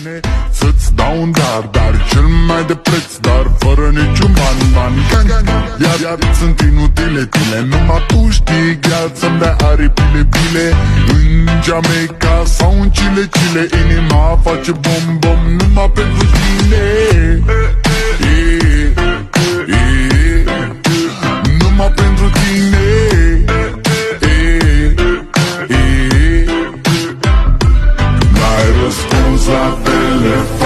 tine să-ți dau un dar cel mai de preț, dar fără niciun ban. Iar sunt inutile tine, numai tu știi chiar să-mi dai aripile bile. În Jamaica sau în Chile, inima face bom numai pentru tine. Numai pentru tine. N-ai răspuns la telefon,